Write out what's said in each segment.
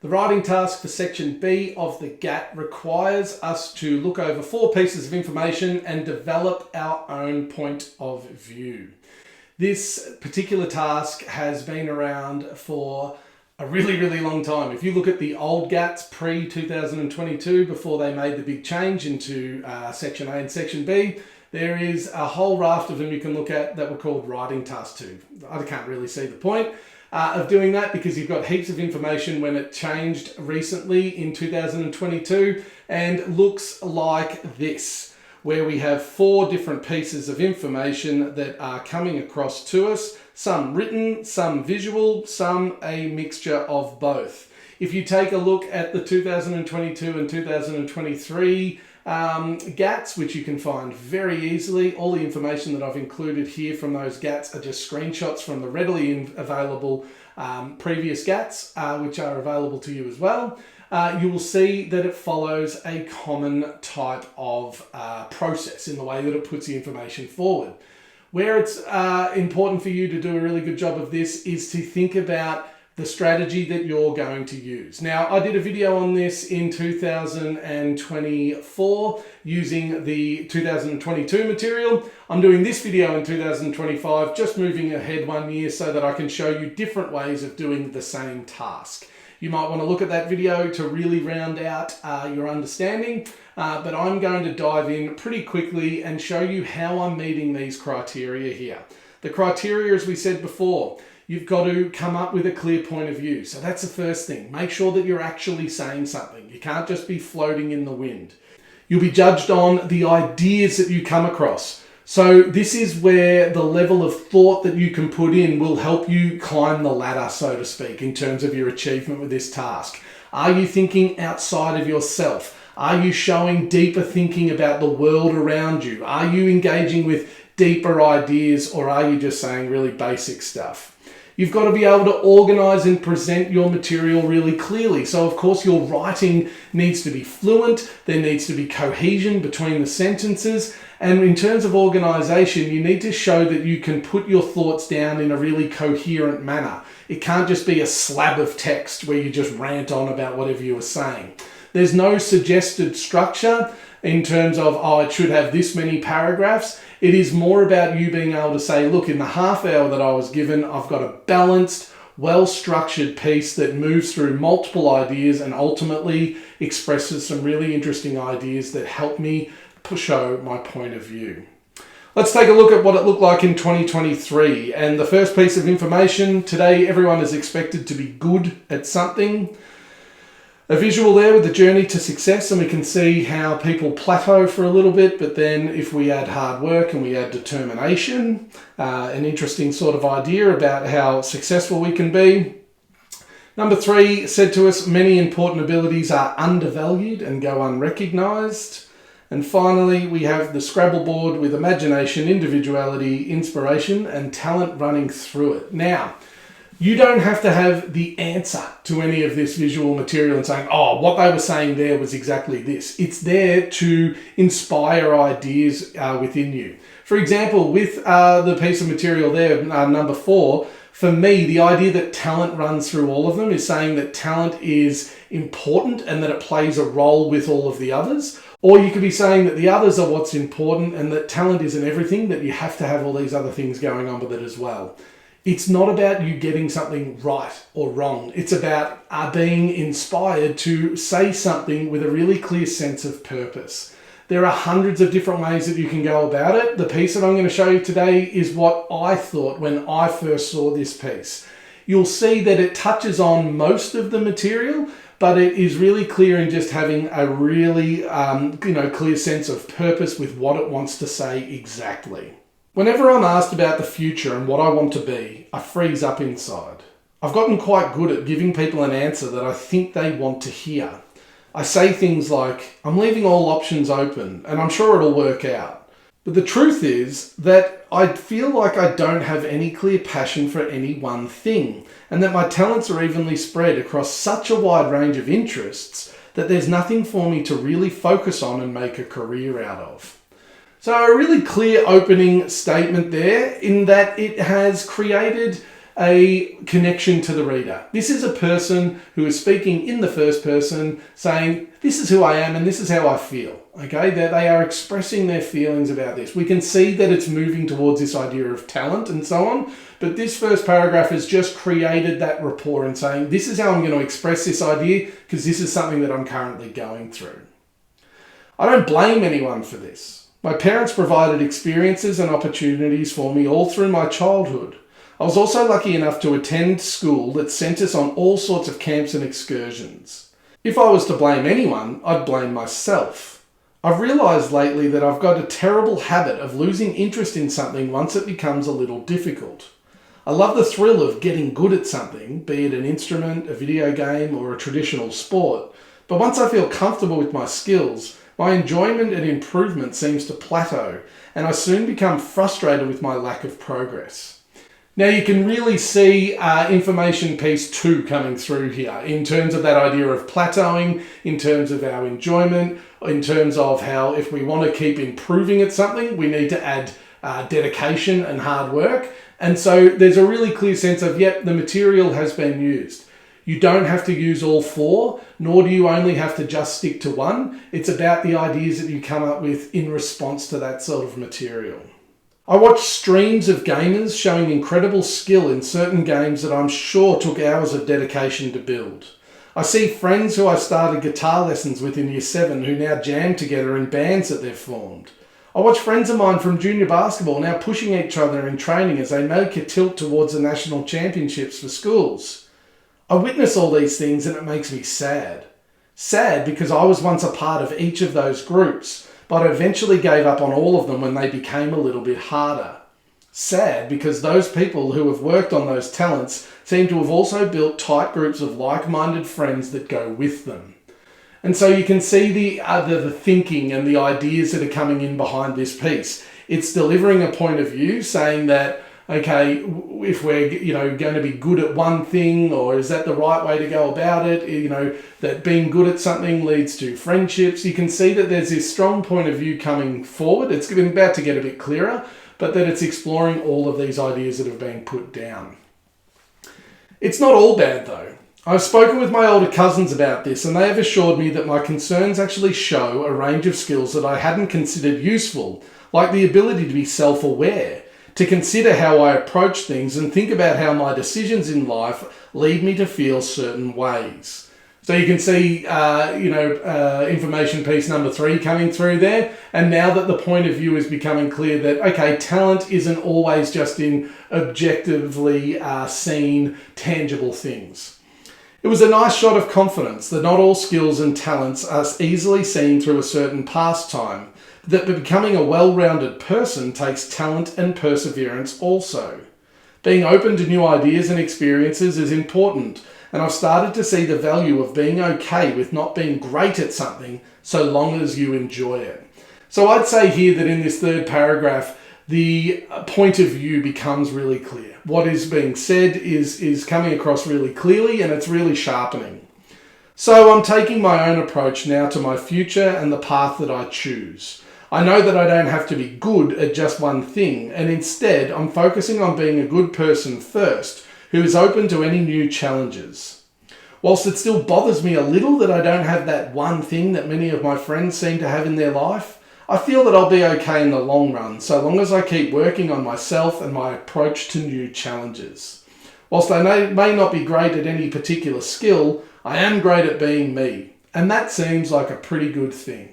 The writing task for section B of the GAT requires us to look over 4 pieces of information and develop our own point of view. This particular task has been around for a really long time. If you look at the old GATs pre-2022, before they made the big change into section A and section B, there is a whole raft of them you can look at that were called writing task 2. I can't really see the point of doing that because you've got heaps of information when it changed recently in 2022 and looks like this, where we have 4 different pieces of information that are coming across to us, some written, some visual, some a mixture of both. If you take a look at the 2022 and 2023 GATs, which you can find very easily, all the information that I've included here from those GATs are just screenshots from the readily available previous GATs, which are available to you as well. You will see that it follows a common type of process in the way that it puts the information forward. Where it's important for you to do a really good job of this is to think about the strategy that you're going to use. Now, I did a video on this in 2024 using the 2022 material. I'm doing this video in 2025, just moving ahead 1 year so that I can show you different ways of doing the same task. You might want to look at that video to really round out your understanding, but I'm going to dive in pretty quickly and show you how I'm meeting these criteria here. The criteria, as we said before, you've got to come up with a clear point of view. So that's the first thing. Make sure that you're actually saying something. You can't just be floating in the wind. You'll be judged on the ideas that you come across. So this is where the level of thought that you can put in will help you climb the ladder, so to speak, in terms of your achievement with this task. Are you thinking outside of yourself? Are you showing deeper thinking about the world around you? Are you engaging with deeper ideas, or are you just saying really basic stuff? You've got to be able to organize and present your material really clearly. So of course your writing needs to be fluent, there needs to be cohesion between the sentences, and in terms of organization, you need to show that you can put your thoughts down in a really coherent manner. It can't just be a slab of text where you just rant on about whatever you were saying. There's no suggested structure in terms of, oh, it should have this many paragraphs. It is more about you being able to say, look, in the half hour that I was given, I've got a balanced, well-structured piece that moves through multiple ideas and ultimately expresses some really interesting ideas that help me show my point of view. Let's take a look at what it looked like in 2023. And the first piece of information, today everyone is expected to be good at something. A visual there with the journey to success, and we can see how people plateau for a little bit, but then if we add hard work and we add determination, an interesting sort of idea about how successful we can be. Number 3 said to us, many important abilities are undervalued and go unrecognized. And finally, we have the Scrabble board with imagination, individuality, inspiration, and talent running through it. Now, you don't have to have the answer to any of this visual material and saying, oh, what they were saying there was exactly this. It's there to inspire ideas within you. For example, with the piece of material there, number 4, for me, the idea that talent runs through all of them is saying that talent is important and that it plays a role with all of the others. Or you could be saying that the others are what's important and that talent isn't everything, that you have to have all these other things going on with it as well. It's not about you getting something right or wrong. It's about being inspired to say something with a really clear sense of purpose. There are hundreds of different ways that you can go about it. The piece that I'm going to show you today is what I thought when I first saw this piece. You'll see that it touches on most of the material, but it is really clear in just having a really clear sense of purpose with what it wants to say exactly. Whenever I'm asked about the future and what I want to be, I freeze up inside. I've gotten quite good at giving people an answer that I think they want to hear. I say things like, I'm leaving all options open and I'm sure it'll work out. But the truth is that I feel like I don't have any clear passion for any one thing, and that my talents are evenly spread across such a wide range of interests that there's nothing for me to really focus on and make a career out of. So a really clear opening statement there in that it has created a connection to the reader. This is a person who is speaking in the first person, saying, this is who I am and this is how I feel. Okay, that they are expressing their feelings about this. We can see that it's moving towards this idea of talent and so on, but this first paragraph has just created that rapport and saying, this is how I'm going to express this idea because this is something that I'm currently going through. I don't blame anyone for this. My parents provided experiences and opportunities for me all through my childhood. I was also lucky enough to attend school that sent us on all sorts of camps and excursions. If I was to blame anyone, I'd blame myself. I've realised lately that I've got a terrible habit of losing interest in something once it becomes a little difficult. I love the thrill of getting good at something, be it an instrument, a video game, or a traditional sport, but once I feel comfortable with my skills, my enjoyment and improvement seems to plateau, and I soon become frustrated with my lack of progress. Now you can really see information piece 2 coming through here in terms of that idea of plateauing, in terms of our enjoyment, in terms of how if we want to keep improving at something, we need to add dedication and hard work. And so there's a really clear sense of, yep, the material has been used. You don't have to use all 4, nor do you only have to just stick to one. It's about the ideas that you come up with in response to that sort of material. I watch streams of gamers showing incredible skill in certain games that I'm sure took hours of dedication to build. I see friends who I started guitar lessons with in Year 7 who now jam together in bands that they've formed. I watch friends of mine from junior basketball now pushing each other in training as they make a tilt towards the national championships for schools. I witness all these things and it makes me sad. Sad because I was once a part of each of those groups, but I eventually gave up on all of them when they became a little bit harder. Sad because those people who have worked on those talents seem to have also built tight groups of like-minded friends that go with them. And so you can see the thinking and the ideas that are coming in behind this piece. It's delivering a point of view saying that, okay, if we're going to be good at one thing, or is that the right way to go about it? That being good at something leads to friendships. You can see that there's this strong point of view coming forward. It's about to get a bit clearer, but that it's exploring all of these ideas that have been put down. It's not all bad though. I've spoken with my older cousins about this and they have assured me that my concerns actually show a range of skills that I hadn't considered useful, like the ability to be self-aware, to consider how I approach things and think about how my decisions in life lead me to feel certain ways. So you can see, information piece number 3 coming through there. And now that the point of view is becoming clear that, okay, talent isn't always just in objectively seen, tangible things. It was a nice shot of confidence that not all skills and talents are easily seen through a certain pastime, that becoming a well-rounded person takes talent and perseverance also. Being open to new ideas and experiences is important, and I've started to see the value of being okay with not being great at something so long as you enjoy it. So I'd say here that in this 3rd paragraph, the point of view becomes really clear. What is being said is coming across really clearly and it's really sharpening. So I'm taking my own approach now to my future and the path that I choose. I know that I don't have to be good at just one thing, and instead I'm focusing on being a good person first, who is open to any new challenges. Whilst it still bothers me a little that I don't have that one thing that many of my friends seem to have in their life, I feel that I'll be okay in the long run, so long as I keep working on myself and my approach to new challenges. Whilst I may not be great at any particular skill, I am great at being me, and that seems like a pretty good thing.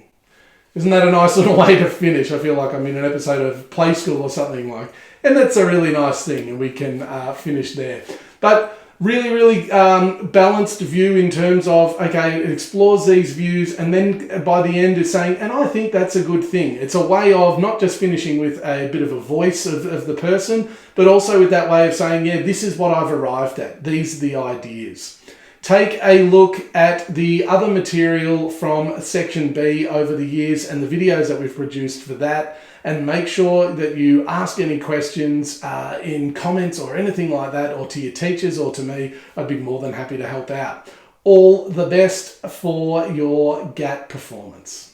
Isn't that a nice little way to finish? I feel like I'm in an episode of Play School or something like, and that's a really nice thing, and we can finish there. But really balanced view in terms of, okay, it explores these views, and then by the end is saying, and I think that's a good thing. It's a way of not just finishing with a bit of a voice of the person, but also with that way of saying, yeah, this is what I've arrived at. These are the ideas. Take a look at the other material from Section B over the years and the videos that we've produced for that, and make sure that you ask any questions in comments or anything like that, or to your teachers or to me. I'd be more than happy to help out. All the best for your GAT performance.